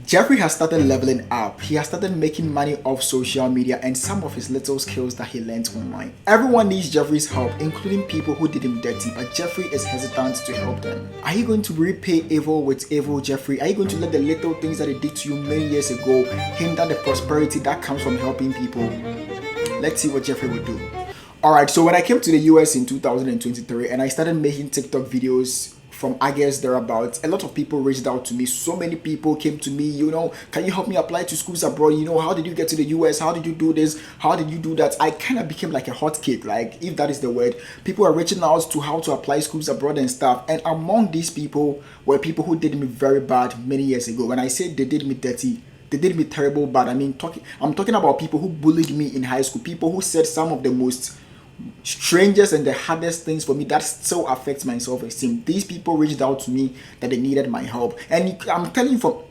Jeffrey has started leveling up. He has started making money off social media and some of his little skills that he learned online. Everyone needs Jeffrey's help, including people who did him dirty, but Jeffrey is hesitant to help them. Are you going to repay evil with evil, Jeffrey? Are you going to let the little things that he did to you many years ago hinder the prosperity that comes from helping people? Let's see what Jeffrey will do. Alright, so when I came to the US in 2023 and I started making TikTok videos from August thereabouts, a lot of people reached out to me. So many people came to me, can you help me apply to schools abroad? How did you get to the US? How did you do this? How did you do that? I kind of became like a hot cake, like, if that is the word. People are reaching out to how to apply schools abroad and stuff. And among these people were people who did me very bad many years ago. When I say they did me dirty, they did me terrible bad. I'm talking about people who bullied me in high school, people who said some of the most strangest and the hardest things for me that still affects my self-esteem. These people reached out to me that they needed my help, and I'm telling you, from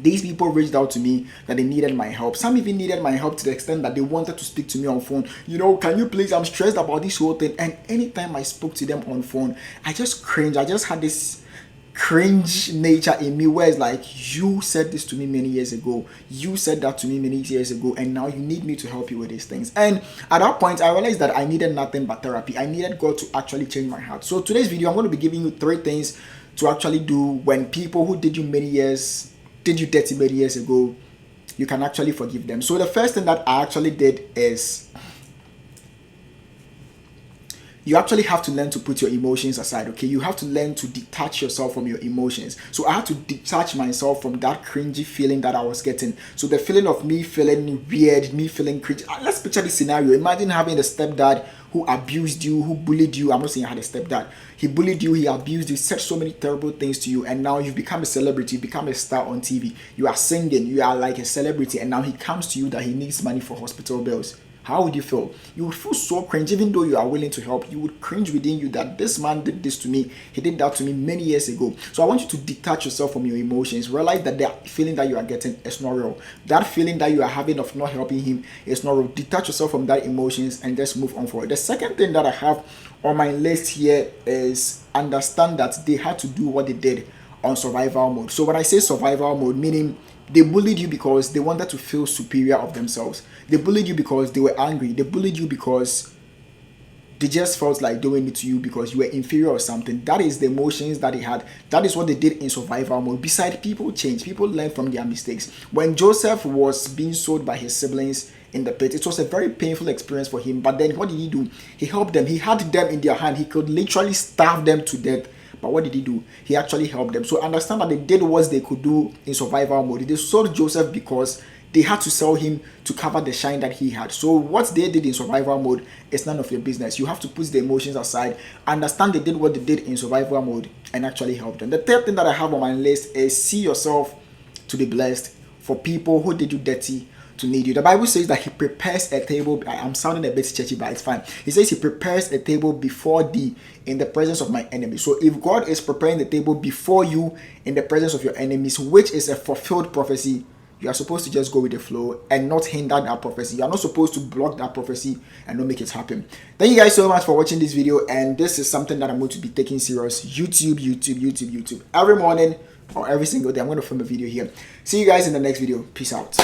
these people reached out to me that they needed my help. Some even needed my help to the extent that they wanted to speak to me on phone. Can you please, I'm stressed about this whole thing. And anytime I spoke to them on phone, I just cringed. I just had this cringe nature in me where it's like, you said this to me many years ago, you said that to me many years ago, and now you need me to help you with these things. And at that point I realized that I needed nothing but therapy. I needed God to actually change my heart. So today's video, I'm going to be giving you 3 things to actually do when people who did you dirty many years ago, you can actually forgive them. So the first thing that I actually did is, you actually have to learn to put your emotions aside, okay? You have to learn to detach yourself from your emotions. So I had to detach myself from that cringy feeling that I was getting. So the feeling of me feeling weird, me feeling cringe. Let's picture this scenario. Imagine having a stepdad who abused you, who bullied you. I'm not saying I had a stepdad. He bullied you, he abused you, said so many terrible things to you, and now you've become a celebrity, you become a star on TV. You are singing, you are like a celebrity, and now he comes to you that he needs money for hospital bills. How would you feel? You would feel so cringe. Even though you are willing to help, you would cringe within you that this man did this to me. He did that to me many years ago. So I want you to detach yourself from your emotions. Realize that the feeling that you are getting is not real. That feeling that you are having of not helping him is not real. Detach yourself from that emotions and just move on forward. The second thing that I have on my list here is understand that they had to do what they did on survival mode. So when I say survival mode, meaning they bullied you because they wanted to feel superior of themselves. They bullied you because they were angry. They bullied you because they just felt like doing it to you because you were inferior or something. That is the emotions that they had. That is what they did in survival mode. Besides, people change. People learn from their mistakes. When Joseph was being sold by his siblings in the pit, it was a very painful experience for him. But then what did he do? He helped them. He had them in their hand. He could literally starve them to death. But what did he do? He actually helped them. So understand that they did what they could do in survival mode. They sold Joseph because they had to sell him to cover the shine that he had. So what they did in survival mode is none of your business. You have to put the emotions aside. Understand they did what they did in survival mode and actually help them. The third thing that I have on my list is see yourself to be blessed for people who did you dirty to need you. The Bible says that he prepares a table. I'm sounding a bit churchy, but it's fine. He says he prepares a table before thee in the presence of my enemies. So if God is preparing the table before you in the presence of your enemies, which is a fulfilled prophecy, you are supposed to just go with the flow and not hinder that prophecy. You are not supposed to block that prophecy and not make it happen. Thank you guys so much for watching this video, and this is something that I'm going to be taking serious. YouTube. Every morning or every single day, I'm going to film a video here. See you guys in the next video. Peace out.